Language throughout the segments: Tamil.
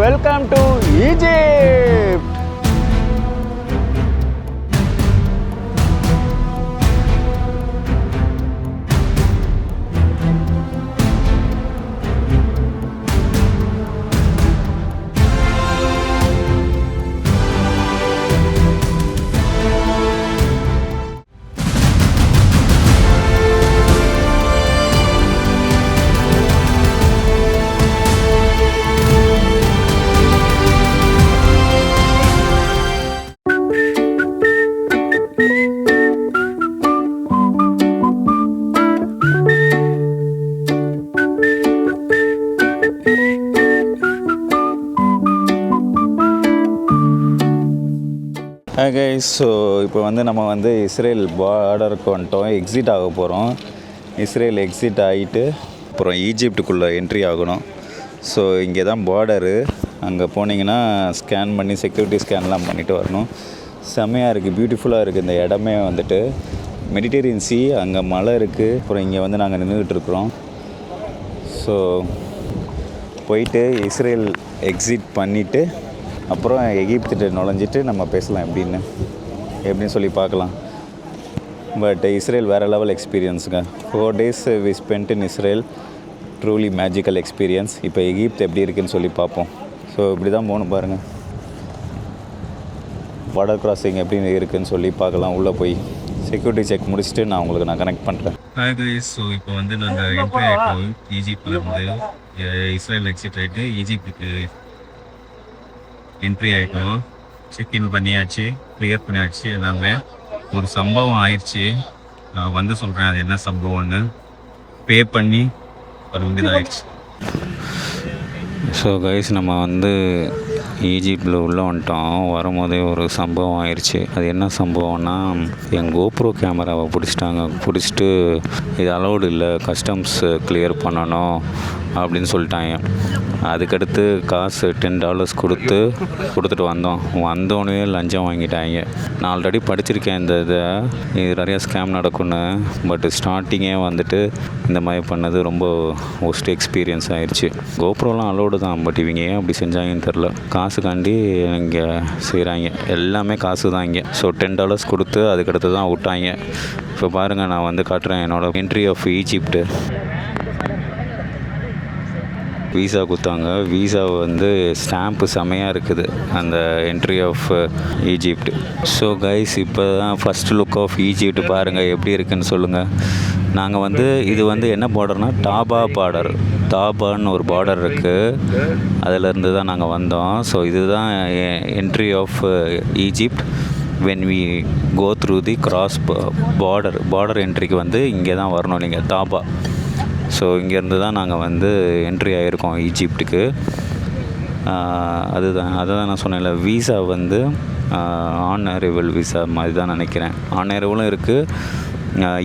Welcome to Egypt. Guys, so இப்போ நம்ம இஸ்ரேல் பார்டருக்கு வந்துட்டோம். எக்ஸிட் ஆக போகிறோம். இஸ்ரேல் எக்ஸிட் ஆகிட்டு அப்புறம் ஈஜிப்டுக்குள்ளே என்ட்ரி ஆகணும். ஸோ இங்கே தான் பார்டரு. அங்கே போனீங்கன்னா ஸ்கேன் பண்ணி செக்யூரிட்டி ஸ்கேன்லாம் பண்ணிவிட்டு வரணும். செம்மையாக இருக்குது, பியூட்டிஃபுல்லாக இருக்குது இந்த இடமே. மெடிட்டேரியன் சி, அங்கே மலை இருக்குது. அப்புறம் இங்கே நாங்கள் நின்றுக்கிட்டுருக்குறோம். ஸோ போயிட்டு இஸ்ரேல் எக்ஸிட் பண்ணிவிட்டு அப்புறம் எகிப்திட்ட நுழைஞ்சிட்டு நம்ம பேசலாம் எப்படின்னு சொல்லி பார்க்கலாம். பட் இஸ்ரேல் வேறு லெவல் எக்ஸ்பீரியன்ஸுங்க. 4 days we spent in Israel. Truly magical experience. இப்போ எகிப்து எப்படி இருக்குதுன்னு சொல்லி பார்ப்போம். ஸோ இப்படி தான் போகணும் பாருங்கள். பார்டர் கிராசிங் எப்படி இருக்குதுன்னு சொல்லி பார்க்கலாம். உள்ளே போய் செக்யூரிட்டி செக் முடிச்சுட்டு நான் கனெக்ட் பண்ணுறேன். ஸோ இப்போ நாங்கள் என்ட்ரி ஆகிட்டோம். ஈஜிப்ட்லேருந்து இஸ்ரேல் எக்ஸிட் ஆகிட்டு ஈஜிப்டுக்கு என்ட்ரி ஆகிட்டோம். செக்இன் பண்ணியாச்சு, கிளியர் பண்ணியாச்சு. எல்லாமே ஒரு சம்பவம் ஆயிடுச்சு. நான் சொல்கிறேன் அது என்ன சம்பவம்னு. பே பண்ணி வர வேண்டியதாகிடுச்சு. ஸோ கைஸ், நம்ம ஈஜிப்டில் உள்ளே வந்துட்டோம். வரும்போதே ஒரு சம்பவம் ஆயிடுச்சு. அது என்ன சம்பவம்னா, என் கோப்ரோ கேமராவை பிடிச்சிட்டு இது அலௌடு இல்லை, கஸ்டம்ஸ் கிளியர் பண்ணணும் அப்படின்னு சொல்லிட்டாங்க. அதுக்கடுத்து காசு $10 கொடுத்துட்டு வந்தோடனே லஞ்சம் வாங்கிட்டாங்க. நான் ஆல்ரெடி படிச்சிருக்கேன் இது நிறையா ஸ்கேம் நடக்கும்னு. பட் ஸ்டார்டிங்கே இந்த மாதிரி பண்ணது ரொம்ப ஒஸ்ட் எக்ஸ்பீரியன்ஸ் ஆயிடுச்சு. கோப்ரோலாம் அலௌடு தான், பட் இவங்க ஏன் அப்படி செஞ்சாங்கன்னு தெரில. காசுக்காண்டி இங்கே செய்கிறாங்க, எல்லாமே காசு தான் இங்கே. ஸோ $10 கொடுத்து அதுக்கடுத்து தான் விட்டாங்க. இப்போ பாருங்கள், நான் காட்டுறேன் என்னோடய என்ட்ரி ஆஃப் ஈஜிப்டு. வீசா கொடுத்தாங்க. வீசா ஸ்டாம்ப்பு செமையாக இருக்குது அந்த entry of Egypt. So guys, இப்போ தான் ஃபஸ்ட் லுக் ஆஃப் ஈஜிப்ட். பாருங்கள் எப்படி இருக்குதுன்னு சொல்லுங்கள். நாங்கள் இது என்ன பார்டர்னால் டாபா பார்டர். டாபான்னு ஒரு பார்டர் இருக்குது, அதிலேருந்து தான் நாங்கள் வந்தோம். ஸோ இதுதான் entry of Egypt. when we go through the cross border என்ட்ரிக்கு இங்கே தான் வரணும் நீங்கள், டாபா. ஸோ இங்கேருந்து தான் நாங்கள் என்ட்ரி ஆகிருக்கோம் ஈஜிப்டுக்கு. அதை தான் நான் சொன்னேன்ல, வீசா ஆன் அரைவல் வீசா மாதிரி தான் நினைக்கிறேன். ஆன் அரைவலும் இருக்குது,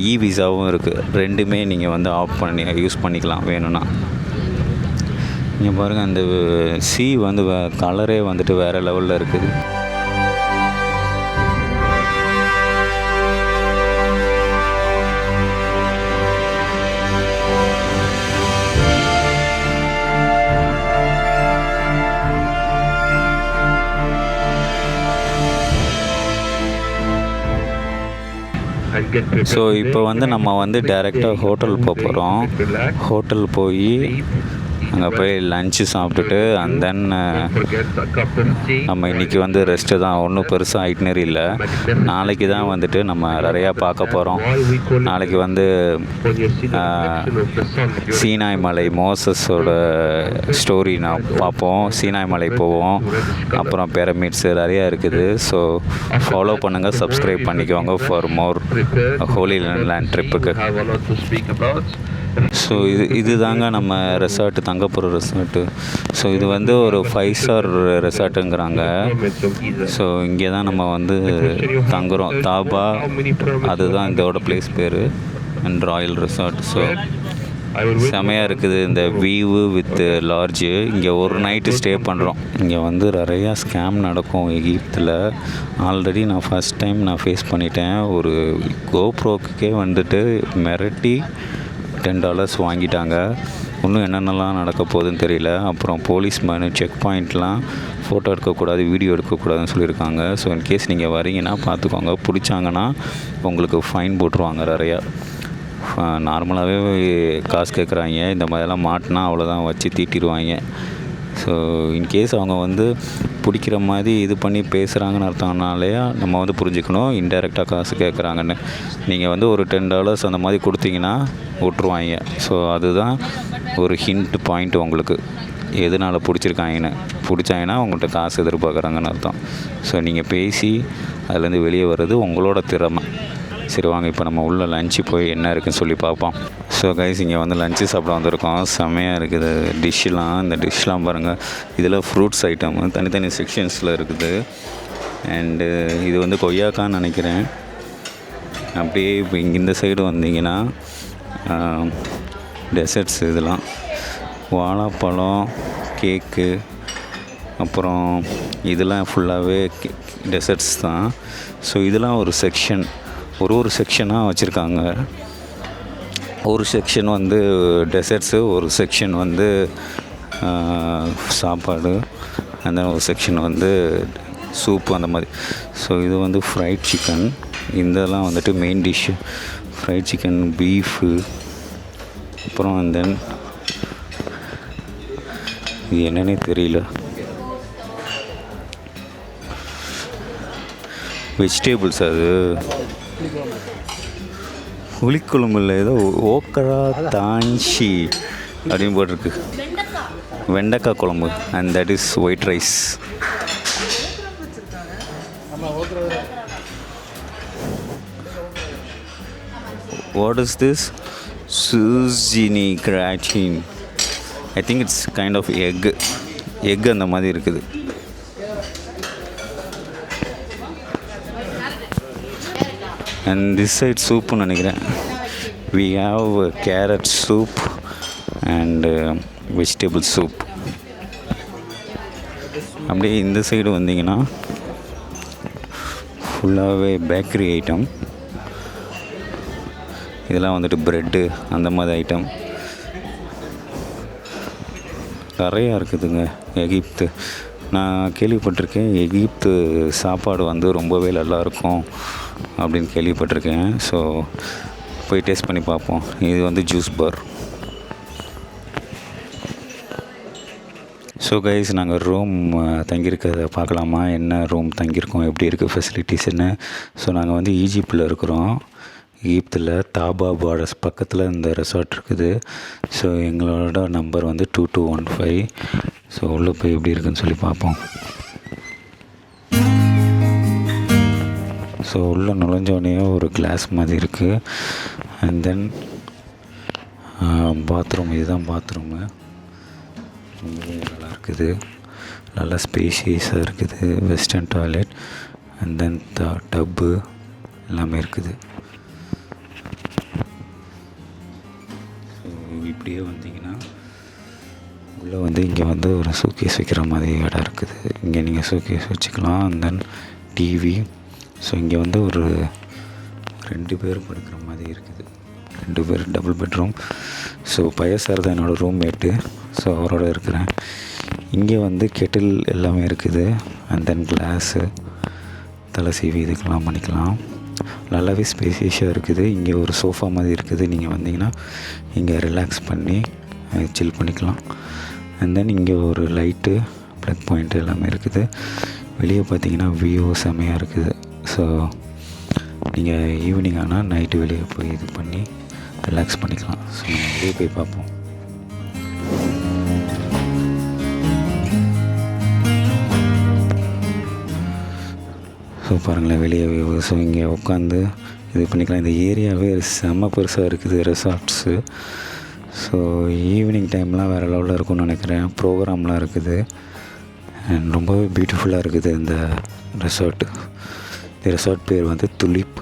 இ வீசாவும் இருக்குது. ரெண்டுமே நீங்கள் ஆஃப் பண்ணி யூஸ் பண்ணிக்கலாம் வேணும்னா. இங்கே பாருங்கள், அந்த சி கலரே வேறு லெவலில் இருக்குது. ஸோ இப்போ நம்ம டைரெக்டாக ஹோட்டல் போகிறோம். ஹோட்டல் போய் அங்கே போய் லஞ்சு சாப்பிட்டுட்டு அண்ட் தென் நம்ம இன்றைக்கி ரெஸ்ட்டு தான். ஒன்றும் பெருசாக ஐட்னரி இல்லை. நாளைக்கு தான் நம்ம நிறையா பார்க்க போகிறோம். நாளைக்கு சீனாய் மலை, மோசஸோட ஸ்டோரி நான் பார்ப்போம். சீனாய் மலை போவோம். அப்புறம் பிரமிட்ஸு நிறையா இருக்குது. ஸோ ஃபாலோ பண்ணுங்கள், சப்ஸ்கிரைப் பண்ணிக்கோங்க ஃபார் மோர் ஹோலி லேண்ட் ட்ரிப்புக்கு. ஸோ இது தாங்க நம்ம ரெசார்ட்டு, தங்கப்புற ரெசார்ட்டு. ஸோ இது ஒரு 5 star ரெசார்ட்டுங்கிறாங்க. ஸோ இங்கே தான் நம்ம தங்குறோம். தாபா, அதுதான் இதோட பிளேஸ் பேர், அண்ட் ராயல் ரெசார்ட். ஸோ செமையாக இருக்குது இந்த வியூவு வித் லார்ஜு. இங்கே ஒரு நைட்டு ஸ்டே பண்ணுறோம். இங்கே நிறையா ஸ்கேம் நடக்கும் எகிப்தில். ஆல்ரெடி நான் ஃபஸ்ட் டைம் ஃபேஸ் பண்ணிட்டேன். ஒரு கோப்ரோக்கே மிரட்டி $10 வாங்கிட்டாங்க. இன்னும் என்னென்னலாம் நடக்க போகுதுன்னு தெரியல. அப்புறம் போலீஸ்மேனு செக் பாயிண்ட்லாம் ஃபோட்டோ எடுக்கக்கூடாது, வீடியோ எடுக்கக்கூடாதுன்னு சொல்லியிருக்காங்க. ஸோ இன்கேஸ் நீங்கள் வரீங்கன்னா பார்த்துக்கோங்க. பிடிச்சாங்கன்னா உங்களுக்கு ஃபைன் போட்டுருவாங்க நிறையா. நார்மலாகவே காசு கேட்குறாங்க. இந்த மாதிரிலாம் மாட்டினா அவ்வளோதான், வச்சு தீட்டிடுவாங்க. ஸோ இன்கேஸ் அவங்க வந்து பிடிக்கிற மாதிரி இது பண்ணி பேசுகிறாங்கன்னு அர்த்தம்னாலே நம்ம வந்து புரிஞ்சுக்கணும் இன்டெரக்டாக காசு கேட்குறாங்கன்னு. நீங்கள் வந்து ஒரு $10 அந்த மாதிரி கொடுத்தீங்கன்னா விட்ருவாங்க. ஸோ அதுதான் ஒரு ஹிண்ட் பாயிண்ட் உங்களுக்கு, எதனால் பிடிச்சாங்கன்னா உங்கள்கிட்ட காசு எதிர்பார்க்குறாங்கன்னு அர்த்தம். ஸோ நீங்கள் பேசி அதுலேருந்து வெளியே வர்றது உங்களோட திறமை. சரி வாங்க, இப்போ நம்ம உள்ள லஞ்சு போய் என்ன இருக்குதுன்னு சொல்லி பார்ப்போம். ஸோ கைஸ், இங்கே வந்து லஞ்சு சாப்பிட வந்திருக்கோம். செம்மையாக இருக்குது டிஷ்ஷெலாம். இந்த டிஷ்லாம் பாருங்கள், இதில் ஃப்ரூட்ஸ் ஐட்டம் தனித்தனி செக்ஷன்ஸில் இருக்குது. அண்டு இது வந்து கொய்யாக்கான்னு நினைக்கிறேன். அப்படியே இப்போ இங்கே இந்த சைடு வந்தீங்கன்னா டெசர்ட்ஸ், இதெல்லாம் வாழைப்பழம், கேக்கு, அப்புறம் இதெல்லாம் ஃபுல்லாகவே டெசர்ட்ஸ் தான். ஸோ இதெல்லாம் ஒரு செக்ஷன், ஒரு செக்ஷனாக வச்சுருக்காங்க. ஒரு செக்ஷன் வந்து டெசர்ட்ஸு, ஒரு செக்ஷன் வந்து சாப்பாடு, அந்த ஒரு செக்ஷன் வந்து சூப்பு அந்த மாதிரி. ஸோ இது வந்து ஃப்ரைட் சிக்கன், இதெல்லாம் வந்துட்டு main dish. Fried chicken, beef, அப்புறம் தென் இது என்னன்னே தெரியல, வெஜிடேபிள்ஸ். அது புளிக்குழம்புல ஏதோ ஓக்கரா தான்ஷி அப்படின்னு போட்டிருக்கு, வெண்டைக்காய் குழம்பு. And that is white rice. What is this? Zucchini gratin. I think it's kind of egg அந்த மாதிரி இருக்குது. அண்ட் திஸ் சைட் சூப்புன்னு நினைக்கிறேன். We have carrot soup and vegetable soup. அப்படியே இந்த சைடு வந்தீங்கன்னா ஃபுல்லாகவே பேக்கரி ஐட்டம். இதெல்லாம் வந்துட்டு ப்ரெட்டு அந்த மாதிரி ஐட்டம் நிறையா இருக்குதுங்க. எகிப்து, நான் கேள்விப்பட்டிருக்கேன் எகிப்து சாப்பாடு வந்து ரொம்பவே நல்லாயிருக்கும் அப்படின்னு கேள்விப்பட்டிருக்கேன். ஸோ போய் டேஸ்ட் பண்ணி பார்ப்போம். இது வந்து ஜூஸ் பார். ஸோ கைஸ், நாங்கள் ரூம் தங்கியிருக்கிறத பார்க்கலாமா? என்ன ரூம் தங்கியிருக்கோம், எப்படி இருக்குது ஃபெசிலிட்டிஸ்ன்னு. ஸோ நாங்கள் வந்து ஈஜிப்டில் இருக்கிறோம். ஈஜிப்தில் தாபா பார்டர்ஸ் பக்கத்தில் இந்த ரெசார்ட் இருக்குது. ஸோ எங்களோட நம்பர் வந்து 2215. ஸோ உள்ளே போய் எப்படி இருக்குதுன்னு சொல்லி பார்ப்போம். ஸோ உள்ளே நுழைஞ்சோடனே ஒரு கிளாஸ் மாதிரி இருக்குது. அண்ட் தென் பாத்ரூம், இதுதான் பாத்ரூமு. ரொம்பவே நல்லா இருக்குது, நல்லா ஸ்பேஷியஸாக இருக்குது. வெஸ்டர்ன் டாய்லெட் அண்ட் தென் டப்பு எல்லாமே இருக்குது. ஸோ இப்படியே வந்தீங்கன்னா உள்ளே வந்து இங்கே வந்து ஒரு சூக்கேஸ் வைக்கிற மாதிரி இடம் இருக்குது. இங்கே நீங்கள் சூக்கேஸ் வச்சுக்கலாம். And then TV. ஸோ இங்கே வந்து ஒரு 2 பேர் படுக்கிற மாதிரி இருக்குது. 2 பேர், டபுள் பெட்ரூம். ஸோ பயசார் தான் என்னோடய ரூம்மேட்டு. ஸோ அவரோட இருக்கிறேன். இங்கே வந்து கெட்டில் எல்லாமே இருக்குது. அண்ட் தென் கிளாஸு, தலை சீவி இதுக்கெல்லாம் பண்ணிக்கலாம். நல்லாவே ஸ்பேசியஸாக இருக்குது. இங்கே ஒரு சோஃபா மாதிரி இருக்குது. நீங்கள் வந்தீங்கன்னா இங்கே ரிலாக்ஸ் பண்ணி சில் பண்ணிக்கலாம். அண்ட் தென் இங்கே ஒரு லைட்டு, ப்ளக் பாயிண்ட்டு எல்லாமே இருக்குது. வெளியே பார்த்தீங்கன்னா வியூ செமையாக இருக்குது. ஸோ நீங்கள் ஈவினிங் ஆனால் நைட்டு வெளியே போய் இது பண்ணி ரிலாக்ஸ் பண்ணிக்கலாம். ஸோ வெளியே போய் பார்ப்போம். ஸோ பாருங்களேன் வெளியே வியூ. ஸோ இங்கே உட்காந்து இது பண்ணிக்கலாம். இந்த ஏரியாவே செம்ம பெருசாக இருக்குது ரெசார்ட்ஸு. ஸோ ஈவினிங் டைம்லாம் வேறு லெவலில் இருக்கும்னு நினைக்கிறேன். ப்ரோக்ராம்லாம் இருக்குது அண்ட் ரொம்பவே பியூட்டிஃபுல்லாக இருக்குது இந்த ரெசார்ட்டு. இந்த ரெசார்ட் பேர் வந்து துலிப்.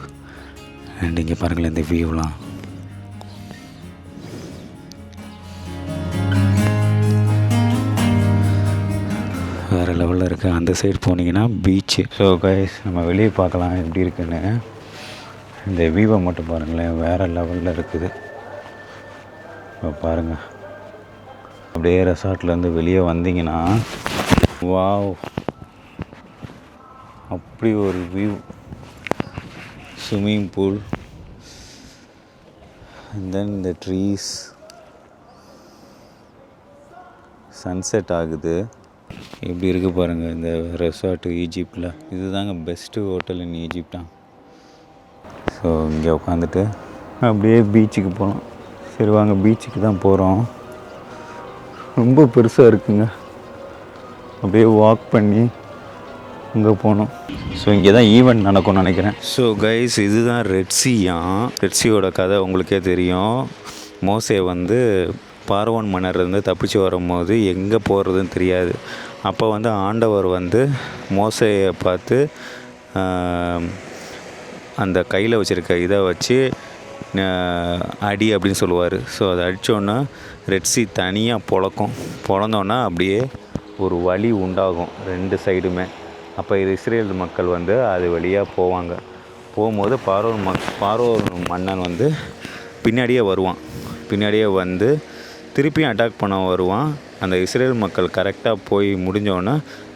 அண்ட் இங்கே பாருங்களேன் இந்த வியூலாம். வேறு லெவலில் இருக்குது. அந்த சைடு போனீங்கன்னா பீச்சு. ஸோ கைஸ், நம்ம வெளியே பார்க்கலாம் எப்படி இருக்குன்னு. இந்த வியூவை மட்டும் பாருங்களேன், வேறு லெவலில் இருக்குது. இப்போ பாருங்கள், அப்படியே ரெசார்ட்லேருந்து வெளியே வந்தீங்கன்னா வாவ், அப்படி ஒரு view. Swimming pool and then இந்த ட்ரீஸ், சன்செட் ஆகுது. எப்படி இருக்குது பாருங்கள் இந்த ரெசார்ட்டு ஈஜிப்டில். இதுதாங்க பெஸ்ட்டு ஹோட்டல் இன் ஈஜிப்டா. ஸோ இங்கே உட்காந்துட்டு அப்படியே பீச்சுக்கு போகலாம். சரி வாங்க, பீச்சுக்கு தான் போகிறோம். ரொம்ப பெருசாக இருக்குங்க. அப்படியே வாக் பண்ணி அங்கே போனோம். ஸோ இங்கே தான் ஈவெண்ட் நடக்கும்னு நினைக்கிறேன். ஸோ கைஸ், இதுதான் ரெட் சீயாம். ரெட் சீயோட கதை உங்களுக்கே தெரியும். மோசே வந்து பார்வோன் மன்னர்லேருந்து தப்பிச்சு வரும்போது எங்கே போகிறதுன்னு தெரியாது. அப்போ வந்து ஆண்டவர் வந்து மோசையை பார்த்து அந்த கையில் வச்சுருக்க இதை வச்சு அடி அப்படின்னு சொல்லுவார். ஸோ அதை அடித்தோன்னா ரெட் சீ தனியாக பொழந்தோன்னா அப்படியே ஒரு வழி உண்டாகும் 2 சைடுமே. அப்போ இது இஸ்ரேல் மக்கள் வந்து அது வழியாக போவாங்க. போகும்போது பார்வோன் மன்னன் வந்து பின்னாடியே வந்து திருப்பியும் அட்டாக் பண்ண வருவான். அந்த இஸ்ரேல் மக்கள் கரெக்டாக போய் முடிஞ்சோன்னா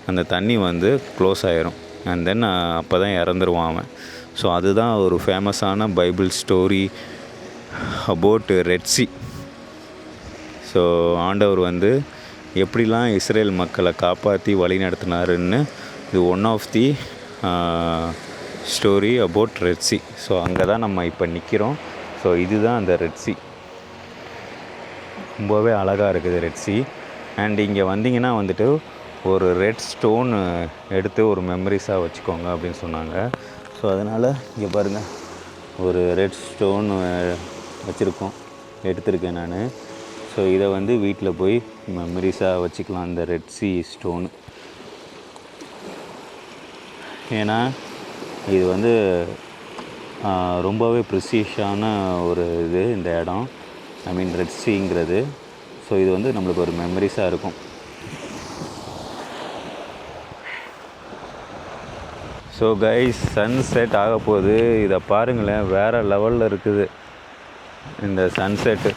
அந்த தண்ணி வந்து க்ளோஸ் ஆகிரும். அண்ட் தென் அப்போ தான் இறந்துருவான் அவன். ஸோ அதுதான் ஒரு ஃபேமஸான Bible story about Red Sea. So ஆண்டவர் வந்து எப்படிலாம் இஸ்ரேல் மக்களை காப்பாற்றி வழி நடத்தினாருன்னு இது one of the story about Red Sea. So அங்கே தான் நம்ம இப்போ நிற்கிறோம். ஸோ இதுதான் அந்த ரெட் சீ. ரொம்பவே அழகாக இருக்குது ரெட் சீ. அண்ட் இங்கே வந்தீங்கன்னா வந்துட்டு ஒரு ரெட் ஸ்டோன் எடுத்து ஒரு மெமரிஸாக வச்சுக்கோங்க அப்படின்னு சொன்னாங்க. ஸோ அதனால் இங்கே பாருங்கள், ஒரு ரெட் ஸ்டோன் எடுத்திருக்கேன் நான். ஸோ இதை வந்து வீட்டில் போய் மெமரிஸாக வச்சுக்கலாம், இந்த ரெட் சீ ஸ்டோனு. ஏன்னா இது வந்து ரொம்பவே ப்ரிசியஸான ஒரு இது இந்த இடம். ஐ மீன் ரெட் சீங்கிறது. ஸோ இது வந்து நம்மளுக்கு ஒரு மெமரிஸாக இருக்கும். ஸோ கைஸ், சன்செட் ஆக போகுது. இதை பாருங்களேன், வேறு லெவலில் இருக்குது இந்த சன்செட்டு.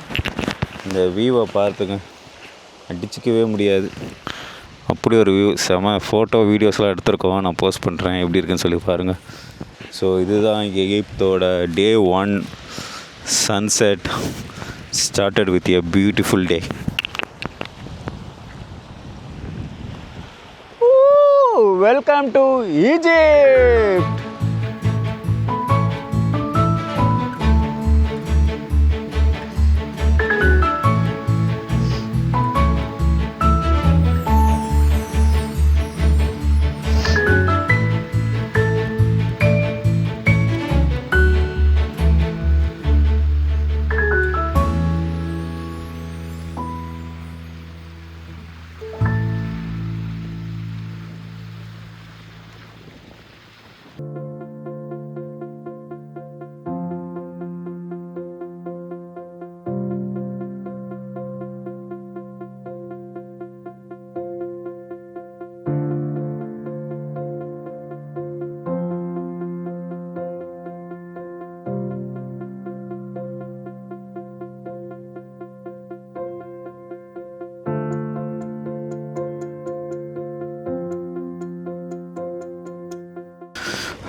இந்த வியூவை பார்த்துங்க, அடிச்சிக்கவே முடியாது. அப்படி ஒரு வியூ. செம ஃபோட்டோ வீடியோஸ்லாம் எடுத்துருக்கோம், நான் போஸ்ட் பண்ணுறேன், எப்படி இருக்குன்னு சொல்லி பாருங்கள். ஸோ இதுதான் எகிப்தோட Day 1 sunset started with a beautiful day. Welcome to Egypt.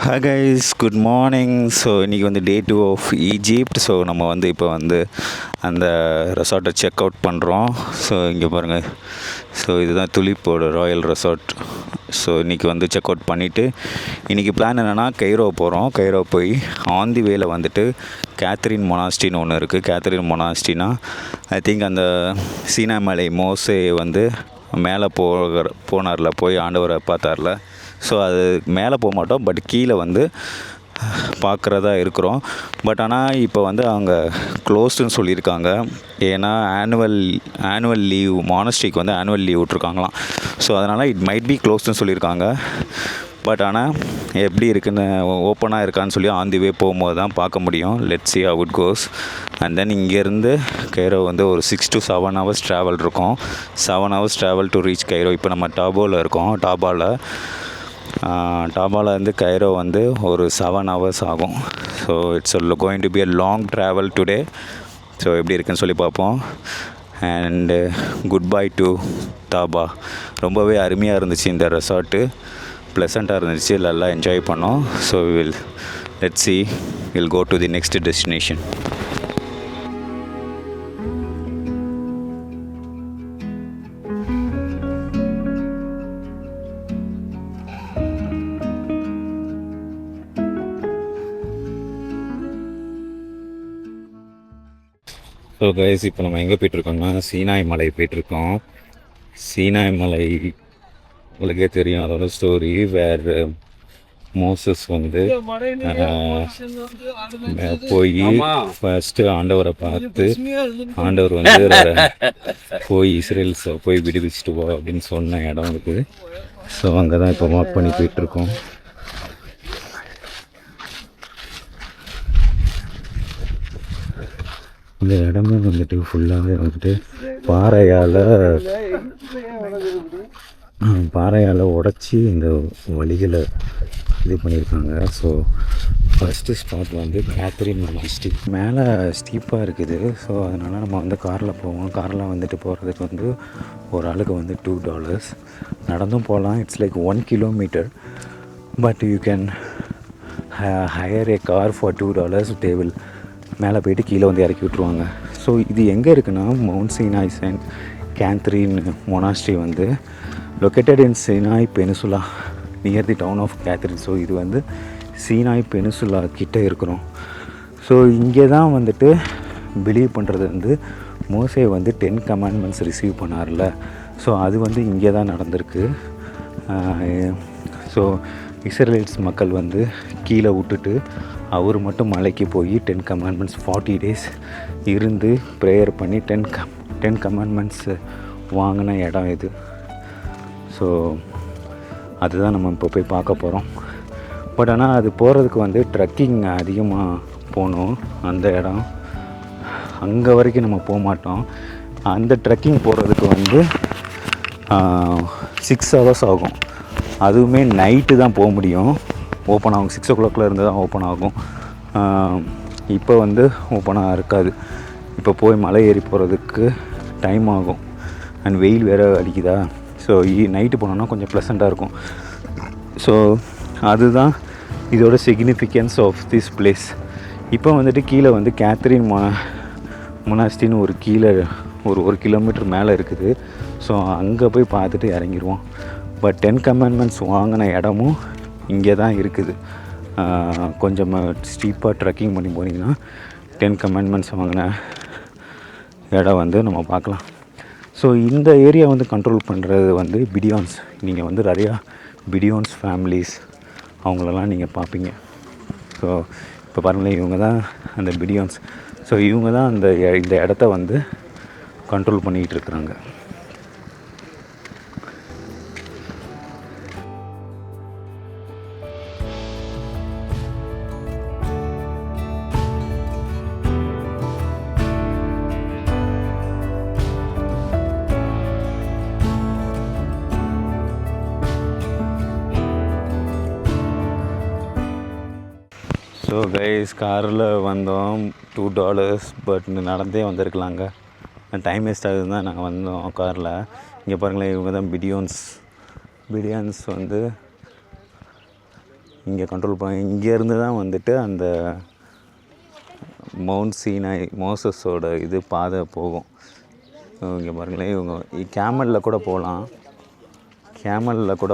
Hi guys, good morning. So இன்றைக்கி வந்து Day 2 ஆஃப் ஈஜிப்ட். ஸோ நம்ம வந்து இப்போ வந்து அந்த ரெசார்ட்டை செக் அவுட் பண்ணுறோம். ஸோ இங்கே பாருங்கள், ஸோ இதுதான் துலிப்போட ராயல் ரெசார்ட். ஸோ இன்றைக்கி வந்து செக் அவுட் பண்ணிவிட்டு இன்றைக்கி பிளான் என்னென்னா கைரோ போகிறோம். கைரோ போய் ஆன் தி வேல வந்துட்டு கேத்ரின் மொனாஸ்ட்ரின்னு ஒன்று இருக்குது. கேத்ரின் மொனாஸ்ட்ரினா ஐ திங்க் அந்த சீனாமலை மோசே வந்து மேலே போனார்ல, போய் ஆண்டவரை பார்த்தார்ல. ஸோ அது மேலே போக மாட்டோம், பட் கீழே வந்து பார்க்குறதா இருக்கிறோம். பட் ஆனால் இப்போ வந்து அவங்க க்ளோஸ்டுன்னு சொல்லியிருக்காங்க. ஏன்னா ஆனுவல் லீவ், மானஸ்ட்ரிக்கு வந்து ஆனுவல் லீவ் விட்ருக்காங்களாம். ஸோ அதனால் இட் மைட் பி க்ளோஸ்டுன்னு சொல்லியிருக்காங்க. பட் ஆனால் எப்படி இருக்குன்னு, ஓப்பனாக இருக்கான்னு சொல்லி ஆன் தி வே போகும்போது தான் பார்க்க முடியும். Let's see how it goes. And then இங்கேருந்து கைரோ வந்து ஒரு 6 to 7 hours ட்ராவல் இருக்கும். 7 hours travel to reach Cairo. இப்போ நம்ம டாபாவில் இருக்கோம். டாபாவில் இருந்து கைரோ வந்து ஒரு 7 hours ஆகும். So it's going to be a long travel today. So எப்படி இருக்குன்னு சொல்லி பார்ப்போம். And good bye to dhaba. ரொம்பவே அருமையாக இருந்துச்சு இந்த ரெசார்ட்டு, ப்ளசண்ட்டாக இருந்துச்சு, நல்லா என்ஜாய் பண்ணோம். So let's see, we'll go to the next destination. So guys, இப்போ நம்ம எங்கே போயிட்டுருக்கோம்னா சீனாய் மலை போயிட்டுருக்கோம். சீனாய் மலை உங்களுக்கே தெரியும் அதோட ஸ்டோரி. வேறு மோசஸ் வந்து போய் ஃபஸ்ட்டு ஆண்டவரை பார்த்து ஆண்டவர் வந்து போய் இஸ்ரேல்ஸை போய் விடுவிச்சுட்டு போ அப்படின்னு சொன்ன இடம் இருக்குது. ஸோ அங்கே தான் இப்போ வாக் பண்ணி போயிட்டுருக்கோம். இந்த இடமே வந்துட்டு ஃபுல்லாகவே வந்துட்டு பாறையால் உடச்சி இந்த வழிகளை இது பண்ணியிருக்காங்க. ஸோ ஃபஸ்ட்டு ஸ்பாட் வந்து கேத்ரின் மொனாஸ்ட்ரி. மேலே ஸ்டீப்பாக இருக்குது. ஸோ அதனால் நம்ம வந்து காரில் போவோம். காரில் வந்துட்டு போகிறதுக்கு வந்து ஒரு ஆளுக்கு வந்து $2. நடந்தும் போகலாம். It's like 1 kilometre. But you can higher A car for $2. Table மேலே போயிட்டு கீழே வந்து இறக்கி விட்ருவாங்க. ஸோ இது எங்கே இருக்குன்னா Mount Sinai Saint Catherine monastery வந்து located in Sinai peninsula near the town of Catherine. So இது வந்து சீனாய் பெனிசுலா கிட்டே இருக்கிறோம். ஸோ இங்கே தான் வந்துட்டு பிலீவ் பண்ணுறது வந்து மோசே வந்து 10 கமாண்ட்மெண்ட்ஸ் ரிசீவ் பண்ணார்ல. ஸோ அது வந்து இங்கே தான் நடந்திருக்கு. ஸோ இஸ்ரேல்ஸ் மக்கள் வந்து கீழே விட்டுட்டு அவர் மட்டும் மலைக்கு போய் 10 கமாண்ட்மெண்ட்ஸ் 40 days இருந்து ப்ரேயர் பண்ணி 10 கமாண்ட்மெண்ட்ஸ் வாங்கின இடம் இது. ஸோ அதுதான் நம்ம இப்போ போய் பார்க்க போகிறோம். பட் ஆனால் அது போகிறதுக்கு வந்து ட்ரக்கிங் அதிகமாக போகணும். அந்த இடம் அங்கே வரைக்கும் நம்ம போக மாட்டோம். அந்த ட்ரக்கிங் போகிறதுக்கு வந்து 6 hours ஆகும். அதுவுமே நைட்டு தான் போக முடியும். ஓப்பன் ஆகும் 6 o'clock இருந்து தான் ஓப்பன் ஆகும். இப்போ வந்து ஓப்பனாக இருக்காது. இப்போ போய் மலை ஏறி போகிறதுக்கு டைம் ஆகும். அண்ட் வெயில் வேறு அடிக்குதா. ஸோ நைட்டு போனோன்னா கொஞ்சம் ப்ளசண்ட்டாக இருக்கும். ஸோ அதுதான் இதோட சிக்னிஃபிகன்ஸ் ஆஃப் திஸ் பிளேஸ். இப்போ வந்துட்டு கீழே வந்து கேத்ரின் மொனாஸ்ட்ரின்னு ஒரு கீழே ஒரு கிலோமீட்டர் மேலே இருக்குது. ஸோ அங்கே போய் பார்த்துட்டு இறங்கிடுவோம். பட் 10 கமாண்ட்மெண்ட்ஸ் வாங்கின இடமும் இங்கே தான் இருக்குது. கொஞ்சம் ஸ்டீப்பாக ட்ரெக்கிங் பண்ணி போனீங்கன்னா 10 கமாண்ட்மெண்ட்ஸ் வாங்கின இடம் வந்து நம்ம பார்க்கலாம். ஸோ இந்த ஏரியா வந்து கண்ட்ரோல் பண்ணுறது வந்து பிடியான்ஸ். நீங்கள் வந்து நிறையா பிடியான்ஸ் ஃபேமிலிஸ் அவங்களெல்லாம் நீங்கள் பார்ப்பீங்க. ஸோ இப்போ பாருங்களேன், இவங்க தான் அந்த பிடியான்ஸ். ஸோ இவங்க தான் இந்த இடத்த வந்து கண்ட்ரோல் பண்ணிக்கிட்டு இருக்கிறாங்க. ஸோ கைஸ், காரில் வந்தோம் $2. பட் நடந்தே வந்திருக்கலாங்க. டைம் வேஸ்ட் ஆகுதுன்னு தான் நாங்கள் வந்தோம் காரில். இங்கே பாருங்களேன், இவங்க தான் பிடியான்ஸ் வந்து இங்கே கண்ட்ரோல் பண்ணி இங்கேருந்து தான் வந்துட்டு அந்த மவுண்ட் சீனாய் மோசஸோட இது பாதை போகும். இங்கே பாருங்களேன், இவங்க கேமலில் கூட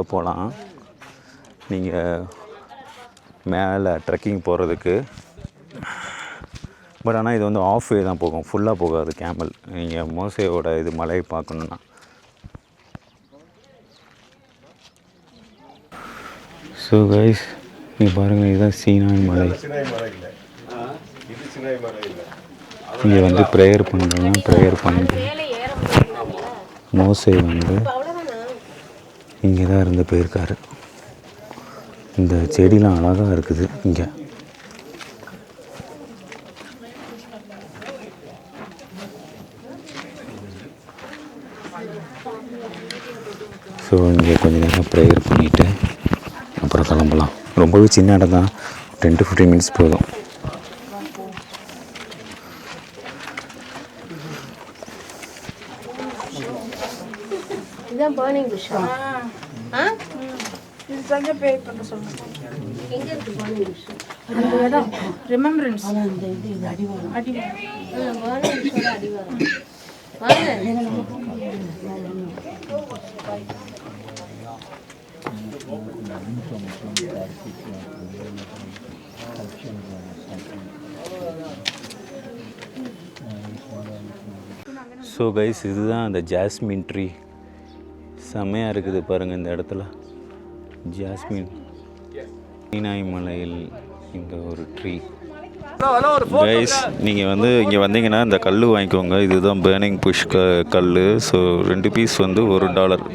போகலாம் நீங்கள் மேலே ட்ரெக்கிங் போகிறதுக்கு. பட் ஆனால் இது வந்து ஆஃப் வே தான் போகும், ஃபுல்லாக போகாது கேமல். நீங்கள் மோசேயோட இது மலையை பார்க்கணுன்னா. ஸோ கைஸ், நீங்கள் பாருங்கள், இதுதான் சீனாய் மலை. இங்கே வந்து ப்ரேயர் பண்ணுறோன்னா ப்ரேயர் பண்ணிட்டு மோசே வந்து இங்கே தான் இருந்து போயிருக்காரு. இந்த செடிலாம் அழகாக இருக்குது இங்கே. ஸோ இங்கே கொஞ்சம் நேரம் ப்ரேயர் பண்ணிவிட்டு அப்புறம் கிளம்பலாம். ரொம்பவே சின்ன இடம் தான், 10 to 15 minutes போதும். இதுதான் burning bush. இது தங்க பே பண்ண சொல்லுங்க. எங்க இருக்கு burning bush? அந்த இடம் ரிமெம்பரன்ஸ். அந்த இது அடிவாரம். burning bush அடிவாரம். வாங்க. ஸோ கைஸ், இதுதான் அந்த ஜாஸ்மின் ட்ரீ. செம்மையாக இருக்குது பாருங்கள் இந்த இடத்துல. ஜாஸ்மின் சீனாய் மலையில் இந்த ஒரு ட்ரீ. கைஸ், நீங்கள் வந்து இங்கே வந்தீங்கன்னா இந்த கல் வாங்கிக்கோங்க. இதுதான் பேர்னிங் புஷ் கல். ஸோ 2 பீஸ் வந்து $1.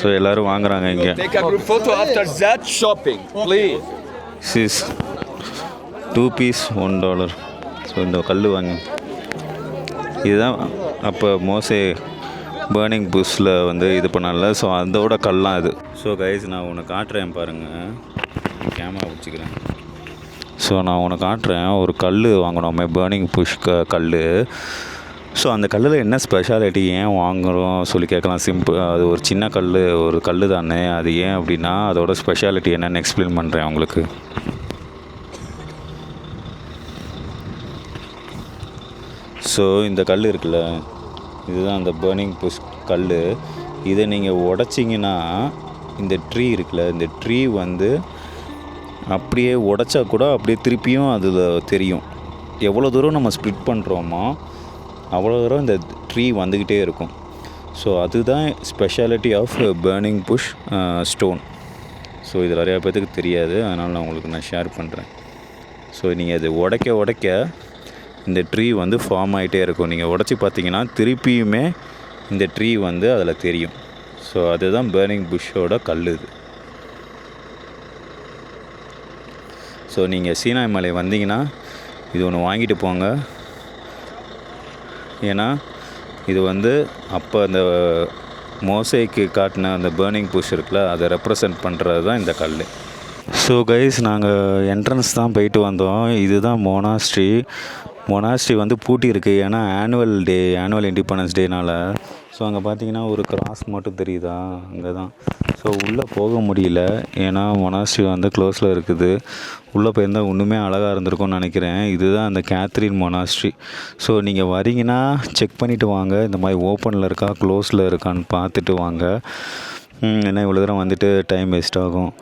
ஸோ எல்லோரும் வாங்குறாங்க இங்கே. Take a group photo after that shopping, please. Sis 2 piece $1. So இந்த கல் வாங்க. இதுதான் அப்போ மோசே பேர்னிங் புஷ்ஷில் வந்து இது பண்ணல. ஸோ அதோட கல்லாம் இது. ஸோ கைஸ், நான் உனக்கு காட்டுறேன் பாருங்கள். கேமரா பிடிச்சிக்கிறேன். ஸோ நான் உனக்கு காட்டுறேன். ஒரு கல் வாங்கினோமே, பேர்னிங் புஷ் கல். ஸோ அந்த கல்லில் என்ன ஸ்பெஷாலிட்டி, ஏன் வாங்குகிறோம் சொல்லி கேட்கலாம். சிம்பிள், அது ஒரு சின்ன கல், ஒரு கல் தானே. அது ஏன் அப்படின்னா அதோட ஸ்பெஷாலிட்டி என்னென்னு எக்ஸ்பிளைன் பண்ணுறேன் உங்களுக்கு. ஸோ இந்த கல் இருக்குல்ல, இதுதான் அந்த பேர்னிங் புஷ் கல். இதை நீங்கள் உடச்சிங்கன்னா இந்த ட்ரீ இருக்குல்ல, இந்த ட்ரீ வந்து அப்படியே உடச்சா கூட அப்படியே திருப்பியும் அதில் தெரியும். எவ்வளோ தூரம் நம்ம ஸ்ப்ளிட் பண்ணுறோமோ அவ்வளோ தூரம் இந்த ட்ரீ வந்துக்கிட்டே இருக்கும். ஸோ அதுதான் speciality of burning bush stone. So இது நிறையா பேர்த்துக்கு தெரியாது, அதனால் நான் உங்களுக்கு நான் ஷேர் பண்ணுறேன். ஸோ நீங்கள் அது உடைக்க இந்த ட்ரீ வந்து ஃபார்ம் ஆகிட்டே இருக்கும். நீங்கள் உடச்சி பார்த்தீங்கன்னா திருப்பியுமே இந்த ட்ரீ வந்து அதில் தெரியும். ஸோ அதுதான் பேர்னிங் புஷ்ஷோட கல் இது. ஸோ நீங்கள் சீனாய் மலை வந்தீங்கன்னா இது ஒன்று வாங்கிட்டு போங்க. ஏன்னா இது வந்து அப்போ அந்த மோசைக்கு காட்டின அந்த பேர்னிங் புஷ் இருக்குல்ல, அதை ரெப்ரசன்ட் பண்ணுறது தான் இந்த கல். ஸோ கைஸ், நாங்கள் என்ட்ரன்ஸ் தான் போயிட்டு வந்தோம். இதுதான் மொனாஸ்ட்ரி வந்து பூட்டி இருக்குது. ஏன்னா ஆனுவல் இண்டிபெண்டன்ஸ் டேனால். ஸோ அங்கே பார்த்தீங்கன்னா ஒரு கிராஸ் மட்டும் தெரியுதா, அங்கே தான். ஸோ உள்ளே போக முடியல, ஏன்னா மொனாஸ்ட்ரி வந்து க்ளோஸில் இருக்குது. உள்ளே போயிருந்தால் இன்னுமே அழகாக இருந்திருக்கும்னு நினைக்கிறேன். இதுதான் அந்த கேத்ரின் மொனாஸ்ட்ரி. ஸோ நீங்கள் வரீங்கன்னா செக் பண்ணிவிட்டு வாங்க, இந்த மாதிரி ஓப்பனில் இருக்கா க்ளோஸில் இருக்கான்னு பார்த்துட்டு வாங்க. ஏன்னா இவ்வளோ தூரம் வந்துட்டு டைம் வேஸ்ட் ஆகும்.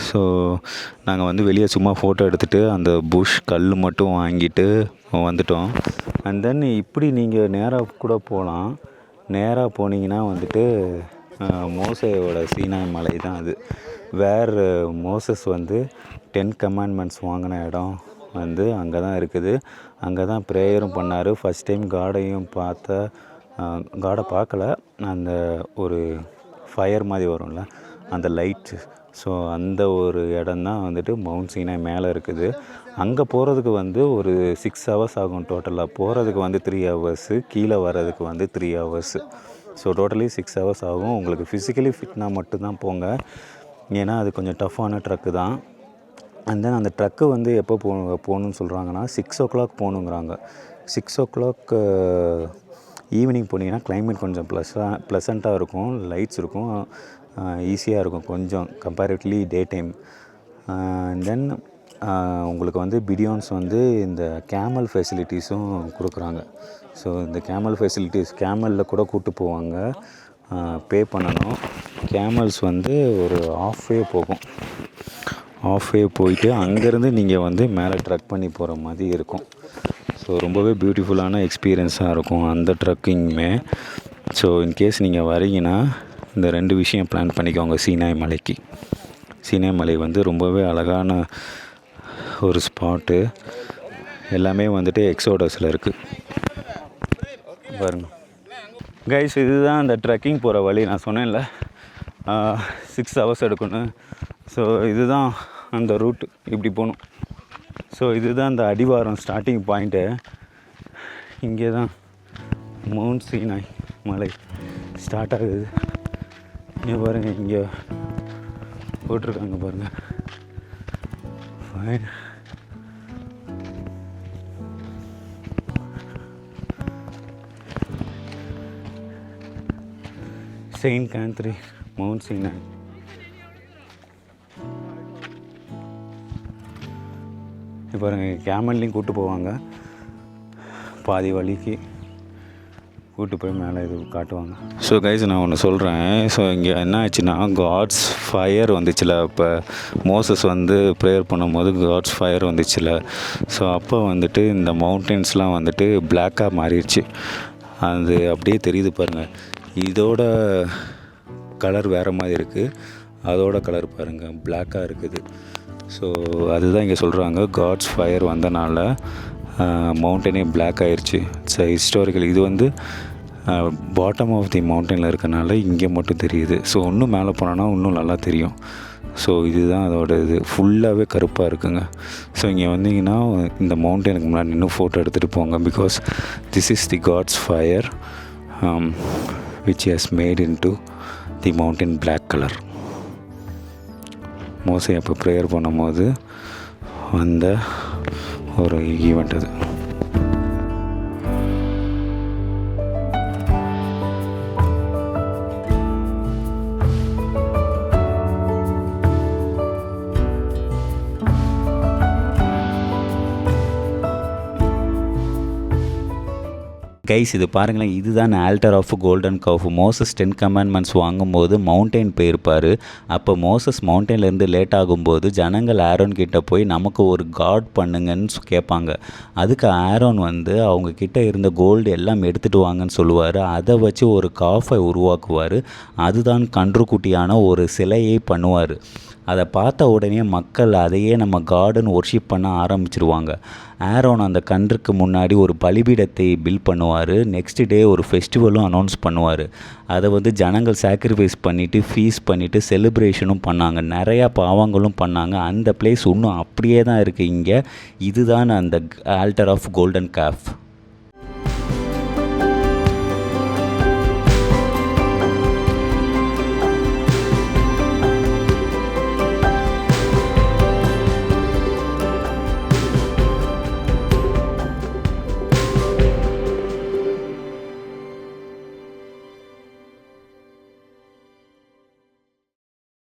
ஸோ நாங்கள் வந்து வெளியே சும்மா ஃபோட்டோ எடுத்துகிட்டு அந்த புஷ் கல் மட்டும் வாங்கிட்டு வந்துட்டோம். அண்ட் தென் இப்படி நீங்கள் நேராக கூட போகலாம். நேராக போனீங்கன்னா வந்துட்டு மோசையோட சீனாய் மலை தான் அது. வேறு மோசஸ் வந்து 10 கமாண்ட்மெண்ட்ஸ் வாங்கின இடம் வந்து அங்கே தான் இருக்குது. அங்கே தான் ப்ரேயரும் பண்ணார். ஃபஸ்ட் டைம் காடை பார்க்கல, அந்த ஒரு ஃபயர் மாதிரி வரும்ல, அந்த லைட்ஸ். ஸோ அந்த ஒரு இடம் தான் வந்துட்டு மவுண்ட் சீனாய் மேலே இருக்குது. அங்கே போகிறதுக்கு வந்து ஒரு 6 ஹவர்ஸ் ஆகும் டோட்டலாக. போகிறதுக்கு வந்து 3 ஹவர்ஸு, கீழே வர்றதுக்கு வந்து 3 ஹவர்ஸு. ஸோ டோட்டலி 6 ஹவர்ஸ் ஆகும். உங்களுக்கு ஃபிசிக்கலி ஃபிட்னா மட்டும்தான் போங்க, ஏன்னா அது கொஞ்சம் டஃப்பான ட்ரக்கு தான். அண்ட் தென் அந்த ட்ரக்கு வந்து எப்போ போகணுன்னு சொல்கிறாங்கன்னா 6 o'clock போகணுங்கிறாங்க. 6 o'clock ஈவினிங் போனீங்கன்னா கிளைமேட் கொஞ்சம் ப்ளசண்ட்டாக இருக்கும், லைட்ஸ் இருக்கும், ஈஸியாக இருக்கும் கொஞ்சம் கம்பேரிட்டிவ்லி டே டைம். தென் உங்களுக்கு வந்து பிடியோன்ஸ் வந்து இந்த கேமல் ஃபெசிலிட்டிஸும் கொடுக்குறாங்க. ஸோ இந்த கேமல் ஃபெசிலிட்டிஸ், கேமலில் கூட கூப்பிட்டு போவாங்க, பே பண்ணணும். கேமல்ஸ் வந்து ஒரு ஆஃப்-வே போகும். ஆஃப்-வே போயிட்டு அங்கேருந்து நீங்கள் வந்து மேலே ட்ரக் பண்ணி போகிற மாதிரி இருக்கும். ஸோ ரொம்பவே பியூட்டிஃபுல்லான எக்ஸ்பீரியன்ஸாக இருக்கும் அந்த ட்ரக்கிங்குமே. ஸோ இன்கேஸ் நீங்கள் வரீங்கன்னா இந்த 2 விஷயம் பிளான் பண்ணிக்கோங்க சீனாய் மலைக்கு. சீனாய் மலை வந்து ரொம்பவே அழகான ஒரு ஸ்பாட்டு. எல்லாமே வந்துட்டு எக்ஸோடஸில் இருக்குது பாருங்க கைஸ். இதுதான் அந்த ட்ரெக்கிங் போகிற வழி. நான் சொன்னேன்ல 6 ஹவர்ஸ் எடுக்கணும். ஸோ இதுதான் அந்த ரூட், இப்படி போகணும். ஸோ இதுதான் அந்த அடிவாரம் ஸ்டார்டிங் பாயிண்ட்டு. இங்கே தான் மவுண்ட் சீனாய் மலை ஸ்டார்ட் ஆகுது. இங்கே பாருங்கள், இங்கே போட்டிருக்காங்க பாருங்கள். Fine. Saint Catherine Mount Sinai. இப்போ பாருங்கள் கேமல்லையும் கூப்பிட்டு போவாங்க, பாதி வழிக்கு கூப்பிட்டு போய் மேலே இது காட்டுவாங்க. ஸோ கைஸ் நான் ஒன்று சொல்கிறேன். ஸோ இங்கே என்ன ஆச்சுன்னா காட்ஸ் ஃபயர் வந்துச்சுல, இப்போ மோசஸ் வந்து ப்ரேயர் பண்ணும்போது காட்ஸ் ஃபயர் வந்துச்சுல, ஸோ அப்போ வந்துட்டு இந்த மவுண்டன்ஸ்லாம் வந்துட்டு பிளாக்காக மாறிடுச்சு. அது அப்படியே தெரியுது பாருங்கள். இதோட கலர் வேறு மாதிரி இருக்குது, அதோட கலர் பாருங்கள் பிளாக்காக இருக்குது. ஸோ அதுதான் இங்கே சொல்கிறாங்க, காட்ஸ் ஃபயர் வந்தனால மவுண்டனே பிளாக் ஆயிடுச்சு. ஸோ ஹிஸ்டாரிக்கல் இது வந்து பாட்டம் ஆஃப் தி மவுண்டனில் இருக்கனால இங்கே மட்டும் தெரியுது. ஸோ இன்னும் மேலே போனோன்னா இன்னும் நல்லா தெரியும். ஸோ இதுதான் அதோட இது, ஃபுல்லாகவே கருப்பாக இருக்குங்க. ஸோ இங்கே வந்தீங்கன்னா இந்த மவுண்டனுக்கு முன்னாடி இன்னும் ஃபோட்டோ எடுத்துகிட்டு போங்க. Because this is the God's fire which has made into the mountain black color. மோசே அப்போ ப்ரேயர் பண்ணும்போது வந்த ஒரு ஈவெண்ட் அது. கைஸ் இது பாருங்களேன், இதுதான் altar of golden cow. Moses 10 commandments வாங்கும்போது மவுண்டெயின் போயிருப்பார். அப்போ மோசஸ் மவுண்டெயின்லேருந்து லேட் ஆகும்போது ஜனங்கள் ஆரோன் கிட்டே போய் நமக்கு ஒரு காட் பண்ணுங்கன்னு கேட்பாங்க. அதுக்கு ஆரோன் வந்து அவங்கக்கிட்ட இருந்த கோல்டு எல்லாம் எடுத்துகிட்டு வாங்கன்னு சொல்லுவார். அதை வச்சு ஒரு காஃபை உருவாக்குவார். அதுதான் கன்றுக்குட்டியான ஒரு சிலையை பண்ணுவார். அதை பார்த்த உடனே மக்கள் அதையே நம்ம கார்டன் ஒர்ஷிப் பண்ண ஆரம்பிச்சிருவாங்க. ஆரோன் அந்த கன்றுக்கு முன்னாடி ஒரு பலிபீடத்தை பில்ட் பண்ணுவார். நெக்ஸ்ட் டே ஒரு ஃபெஸ்டிவலும் அனௌன்ஸ் பண்ணுவார். அதை வந்து ஜனங்கள் சாக்ரிஃபைஸ் பண்ணிவிட்டு ஃபீஸ் பண்ணிவிட்டு செலிப்ரேஷனும் பண்ணாங்க. நிறையா பாவங்களும் பண்ணாங்க. அந்த பிளேஸ் இன்னும் அப்படியே தான் இருக்குது இங்கே. இதுதான் அந்த ஆல்டர் ஆஃப் கோல்டன் காஃப்.